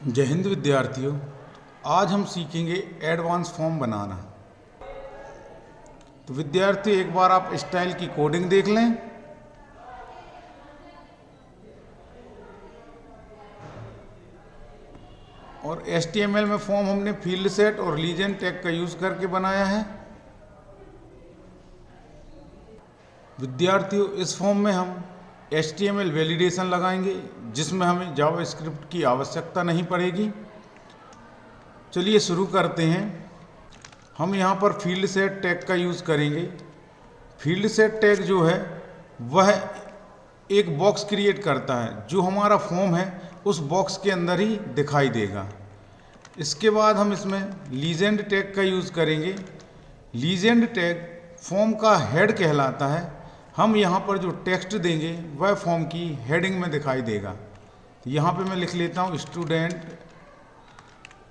जय हिंद विद्यार्थियों। आज हम सीखेंगे एडवांस फॉर्म बनाना। तो विद्यार्थियों, एक बार आप स्टाइल की कोडिंग देख लें। और HTML में फॉर्म हमने फील्ड सेट और लीजेंड टैग का यूज करके बनाया है। विद्यार्थियों, इस फॉर्म में हम HTML वैलिडेशन लगाएंगे, जिसमें हमें जावास्क्रिप्ट की आवश्यकता नहीं पड़ेगी। चलिए शुरू करते हैं। हम यहाँ पर फील्ड सेट टैग का यूज़ करेंगे। फील्ड सेट टैग जो है वह एक बॉक्स क्रिएट करता है, जो हमारा फॉर्म है उस बॉक्स के अंदर ही दिखाई देगा। इसके बाद हम इसमें लीजेंड टैग का यूज़ करेंगे। लीजेंड टैग फॉर्म का हेड कहलाता है। हम यहाँ पर जो टेक्स्ट देंगे वह फॉर्म की हेडिंग में दिखाई देगा। तो यहाँ पे मैं लिख लेता हूँ स्टूडेंट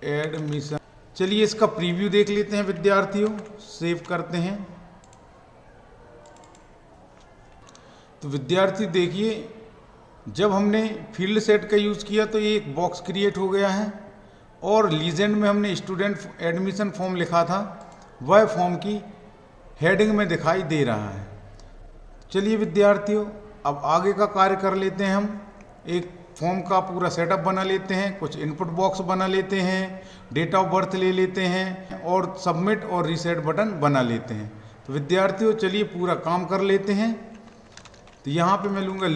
एडमिशन। चलिए इसका प्रीव्यू देख लेते हैं विद्यार्थियों। सेव करते हैं। तो विद्यार्थी देखिए, जब हमने फील्ड सेट का यूज़ किया तो ये एक बॉक्स क्रिएट हो गया है, और लीजेंड में हमने स्टूडेंट एडमिशन फॉर्म लिखा था, वह फॉर्म की हेडिंग में दिखाई दे रहा है। चलिए विद्यार्थियों, अब आगे का कार्य कर लेते हैं। हम एक फॉर्म का पूरा सेटअप बना लेते हैं, कुछ इनपुट बॉक्स बना लेते हैं, डेट ऑफ बर्थ ले लेते हैं, और सबमिट और रीसेट बटन बना लेते हैं। तो विद्यार्थियों चलिए पूरा काम कर लेते हैं। तो यहाँ पे मैं लूँगा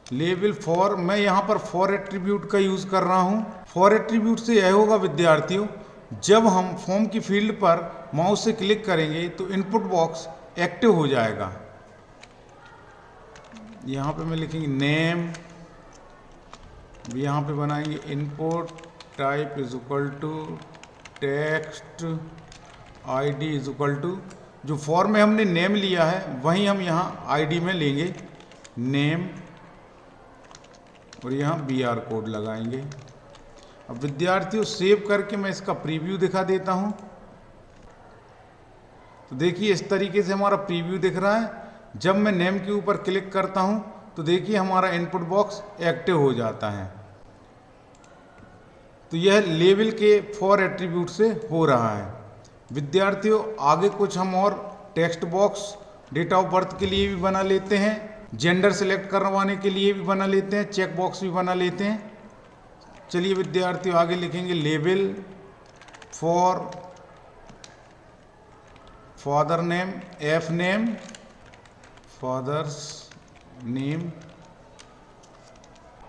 लेबल फॉर। मैं यहाँ पर फॉर एट्रीब्यूट का यूज़ कर रहा हूँ। फॉर एट्रीब्यूट से यह होगा विद्यार्थियों, जब हम फॉर्म की फील्ड पर माउस से क्लिक करेंगे तो इनपुट बॉक्स एक्टिव हो जाएगा। यहाँ पे मैं लिखेंगे नेम, यहाँ पे बनाएंगे input type is equal to text, ID is equal to, जो फॉर्म में हमने नेम लिया है वहीं हम यहाँ आईडी में लेंगे नेम, और यहाँ BR कोड लगाएंगे। अब विद्यार्थियों सेव करके मैं इसका प्रीव्यू दिखा देता हूँ। तो देखिए इस तरीके से हमारा प्रीव्यू दिख रहा है। जब मैं नेम के ऊपर क्लिक करता हूँ तो देखिए हमारा इनपुट बॉक्स एक्टिव हो जाता है। तो यह लेबल के फॉर एट्रीब्यूट से हो रहा है। विद्यार्थियों आगे कुछ हम और text box date of birth के लिए भी बना लेते हैं, जेंडर सेलेक्ट करवाने के लिए भी बना लेते हैं, चेक बॉक्स भी बना लेते हैं। चलिए विद्यार्थियों आगे लिखेंगे label for father name, F name, father's name.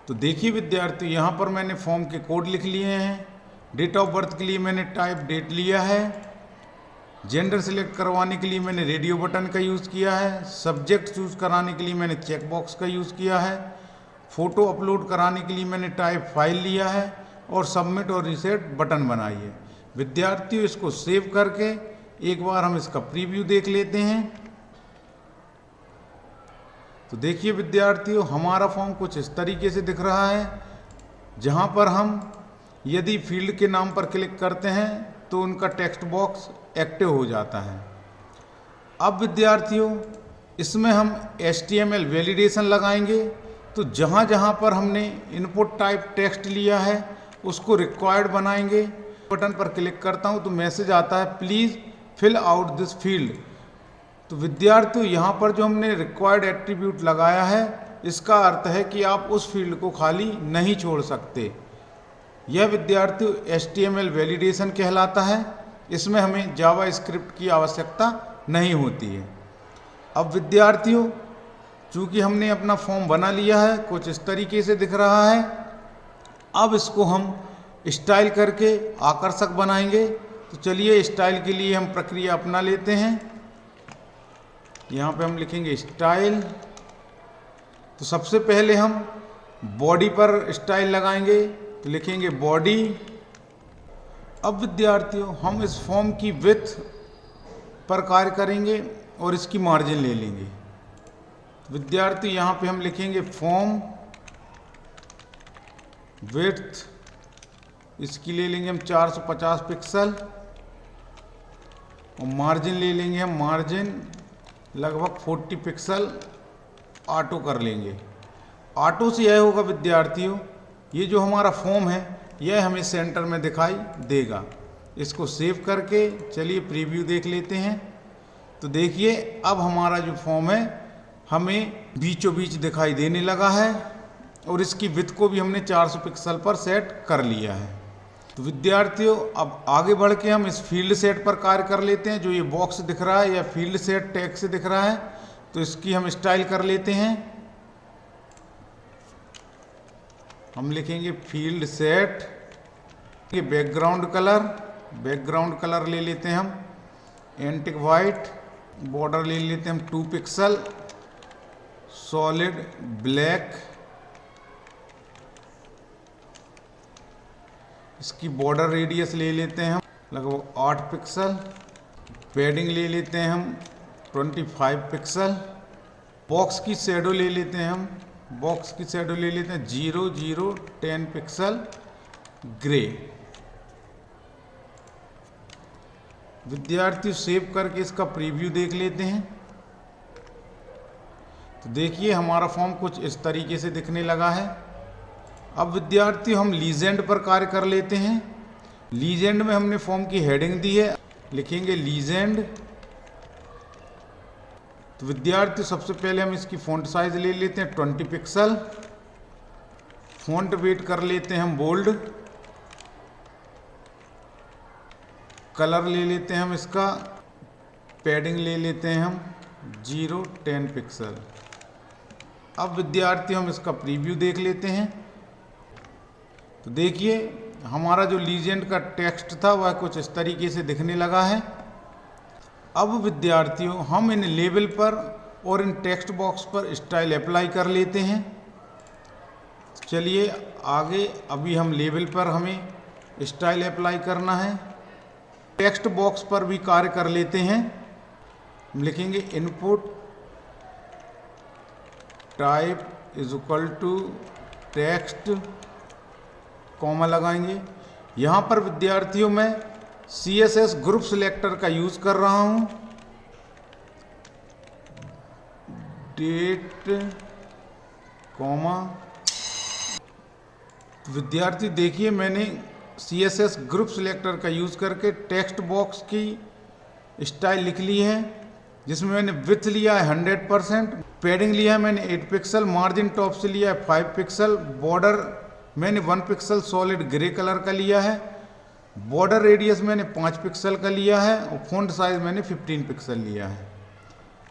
तो देखिए विद्यार्थी, यहाँ पर मैंने फॉर्म के कोड लिख लिए हैं। डेट ऑफ बर्थ के लिए मैंने टाइप डेट लिया है। जेंडर सिलेक्ट करवाने के लिए मैंने रेडियो बटन का यूज़ किया है। सब्जेक्ट चूज़ कराने के लिए मैंने चेक बॉक्स का यूज़ किया है। फ़ोटो अपलोड कराने के लिए मैंने टाइप फाइल लिया है, और सबमिट और रीसेट बटन बनाई है। विद्यार्थियों इसको सेव करके एक बार हम इसका प्रीव्यू देख लेते हैं। तो देखिए विद्यार्थियों, हमारा फॉर्म कुछ इस तरीके से दिख रहा है, जहां पर हम यदि फील्ड के नाम पर क्लिक करते हैं तो उनका टेक्स्ट बॉक्स एक्टिव हो जाता है। अब विद्यार्थियों इसमें हम HTML वैलिडेशन लगाएंगे। तो जहां जहां पर हमने इनपुट टाइप टेक्स्ट लिया है उसको रिक्वायर्ड बनाएंगे। बटन पर क्लिक करता हूं तो मैसेज आता है please fill out this field. तो विद्यार्थियों यहाँ पर जो हमने रिक्वायर्ड एट्रीब्यूट लगाया है, इसका अर्थ है कि आप उस फील्ड को खाली नहीं छोड़ सकते। यह विद्यार्थियों HTML वैलिडेशन कहलाता है। इसमें हमें जावास्क्रिप्ट की आवश्यकता नहीं होती है। अब विद्यार्थियों चूँकि हमने अपना फॉर्म बना लिया है, कुछ इस तरीके से दिख रहा है। अब इसको हम स्टाइल करके आकर्षक बनाएंगे। तो चलिए स्टाइल के लिए हम प्रक्रिया अपना लेते हैं। यहाँ पे हम लिखेंगे स्टाइल। तो सबसे पहले हम बॉडी पर स्टाइल लगाएंगे। तो लिखेंगे बॉडी। अब विद्यार्थियों हम इस फॉर्म की विड्थ पर कार्य करेंगे और इसकी मार्जिन ले लेंगे। विद्यार्थी यहाँ पे हम लिखेंगे फॉर्म विड्थ, इसकी ले लेंगे हम 450 पिक्सल, और मार्जिन ले लेंगे हम मार्जिन लगभग 40 पिक्सल ऑटो कर लेंगे। ऑटो से यह होगा विद्यार्थियों, ये जो हमारा फॉर्म है यह हमें सेंटर में दिखाई देगा। इसको सेव करके चलिए प्रीव्यू देख लेते हैं। तो देखिए अब हमारा जो फॉर्म है हमें बीचों बीच दिखाई देने लगा है और इसकी विड्थ को भी हमने 400 पिक्सल पर सेट कर लिया है। तो विद्यार्थियों अब आगे बढ़ के हम इस फील्ड सेट पर कार्य कर लेते हैं। जो ये बॉक्स दिख रहा है या फील्ड सेट टैग से दिख रहा है, तो इसकी हम स्टाइल कर लेते हैं। हम लिखेंगे फील्ड सेट, ये बैकग्राउंड कलर ले लेते हैं हम एंटिक वाइट, बॉर्डर ले लेते हैं हम 2 पिक्सल, सॉलिड ब्लैक, इसकी बॉर्डर रेडियस ले लेते हैं हम लगभग 8 पिक्सल, पैडिंग ले लेते हैं हम 25 पिक्सल, बॉक्स की शैडो ले लेते हैं हम 0 0 10 पिक्सल ग्रे। विद्यार्थी सेव करके इसका प्रीव्यू देख लेते हैं। तो देखिए हमारा फॉर्म कुछ इस तरीके से दिखने लगा है। अब विद्यार्थी हम लीजेंड पर कार्य कर लेते हैं। लीजेंड में हमने फॉर्म की हेडिंग दी है, लिखेंगे लीजेंड। तो विद्यार्थी सबसे पहले हम इसकी फ़ॉन्ट साइज ले लेते हैं 20 पिक्सल, फ़ॉन्ट वेट कर लेते हैं हम बोल्ड, कलर ले लेते हैं हम इसका, पैडिंग ले लेते हैं हम 0 10 पिक्सल। अब विद्यार्थी हम इसका प्रीव्यू देख लेते हैं। तो देखिए हमारा जो लीजेंड का टेक्स्ट था वह कुछ इस तरीके से दिखने लगा है। अब विद्यार्थियों हम इन लेबल पर और इन टेक्स्ट बॉक्स पर स्टाइल अप्लाई कर लेते हैं। चलिए आगे अभी हम लेबल पर हमें स्टाइल अप्लाई करना है। टेक्स्ट बॉक्स पर भी कार्य कर लेते हैं। हम लिखेंगे input type is equal to text, comma लगाएंगे। यहाँ पर विद्यार्थियों मैं CSS ग्रुप सिलेक्टर का यूज कर रहा हूँ। डेट कॉमा, विद्यार्थी देखिए मैंने CSS ग्रुप सिलेक्टर का यूज करके टेक्स्ट बॉक्स की स्टाइल लिख ली है, जिसमें मैंने विड्थ लिया है 100%, पैडिंग लिया है मैंने 8 पिक्सल, मार्जिन टॉप से लिया है 5 पिक्सल, बॉर्डर मैंने 1 पिक्सल सॉलिड ग्रे कलर का लिया है, बॉर्डर रेडियस मैंने 5 पिक्सल का लिया है और फ़ॉन्ट साइज मैंने 15 पिक्सल लिया है।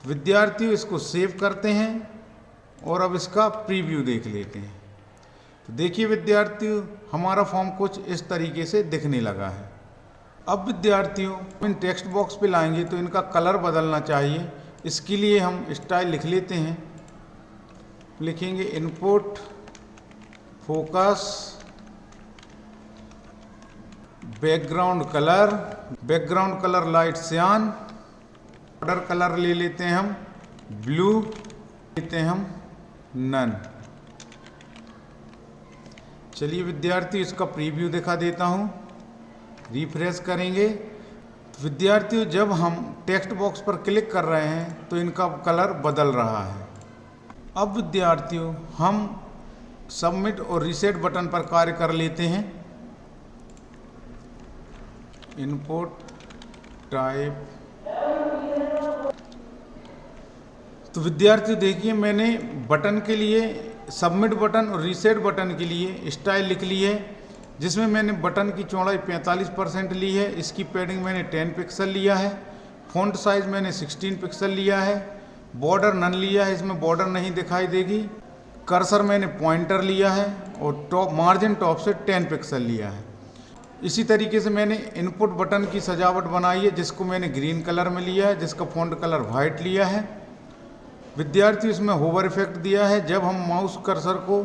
विद्यार्थियों इसको सेव करते हैं और अब इसका प्रीव्यू देख लेते हैं। तो देखिए विद्यार्थियों हमारा फॉर्म कुछ इस तरीके से दिखने लगा है। अब विद्यार्थियों इन टेक्स्ट बॉक्स पे लाएंगे तो इनका कलर बदलना चाहिए। इसके लिए हम स्टाइल लिख लेते हैं, लिखेंगे input focus background colour light सियान, बॉर्डर कलर ले लेते हैं हम ब्लू, लेते हैं हम नन। चलिए विद्यार्थी इसका प्रीव्यू दिखा देता हूँ, रिफ्रेश करेंगे। विद्यार्थियों जब हम टेक्स्ट बॉक्स पर क्लिक कर रहे हैं तो इनका कलर बदल रहा है। अब विद्यार्थियों हम सबमिट और रीसेट बटन पर कार्य कर लेते हैं। इनपुट टाइप, तो विद्यार्थियों देखिए मैंने बटन के लिए सबमिट बटन और रीसेट बटन के लिए स्टाइल लिख ली है, जिसमें मैंने बटन की चौड़ाई 45% ली है, इसकी पैडिंग मैंने 10 पिक्सल लिया है, फ़ॉन्ट साइज मैंने 16 पिक्सल लिया है, बॉर्डर नन लिया है, इसमें बॉर्डर नहीं दिखाई देगी, कर्सर मैंने पॉइंटर लिया है और मार्जिन टॉप से 10 पिक्सल लिया है। इसी तरीके से मैंने इनपुट बटन की सजावट बनाई है, जिसको मैंने ग्रीन कलर में लिया है, जिसका फ़ॉन्ट कलर वाइट लिया है। विद्यार्थी इसमें होवर इफेक्ट दिया है, जब हम माउस कर्सर को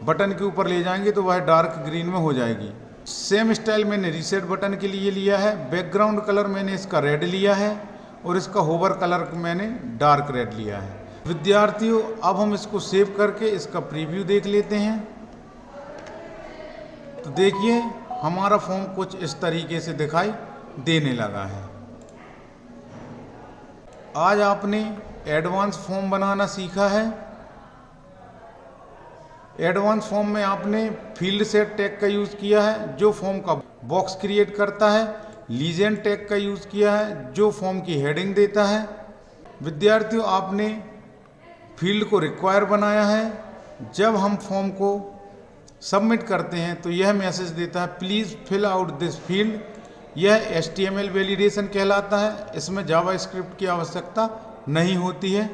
बटन के ऊपर ले जाएंगे तो वह डार्क ग्रीन में हो जाएगी। सेम स्टाइल मैंने रीसेट बटन के लिए लिया है। बैकग्राउंड कलर मैंने इसका रेड लिया है और इसका होवर कलर मैंने डार्क रेड लिया है। विद्यार्थियों अब हम इसको सेव करके इसका प्रीव्यू देख लेते हैं। तो देखिए हमारा फॉर्म कुछ इस तरीके से दिखाई देने लगा है। आज आपने एडवांस फॉर्म बनाना सीखा है एडवांस फॉर्म में आपने फील्ड सेट टैग का यूज़ किया है जो फॉर्म का बॉक्स क्रिएट करता है। लीजेंड टैग का यूज़ किया है जो फॉर्म की हेडिंग देता है। विद्यार्थियों, आपने फील्ड को रिक्वायर बनाया है। जब हम फॉर्म को सबमिट करते हैं तो यह मैसेज देता है, please fill out this field. यह HTML वैलिडेशन कहलाता है। इसमें जावास्क्रिप्ट की आवश्यकता नहीं होती है।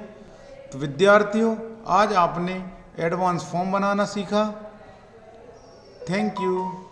तो विद्यार्थियों, आज आपने एडवांस फॉर्म बनाना सीखा। Thank you.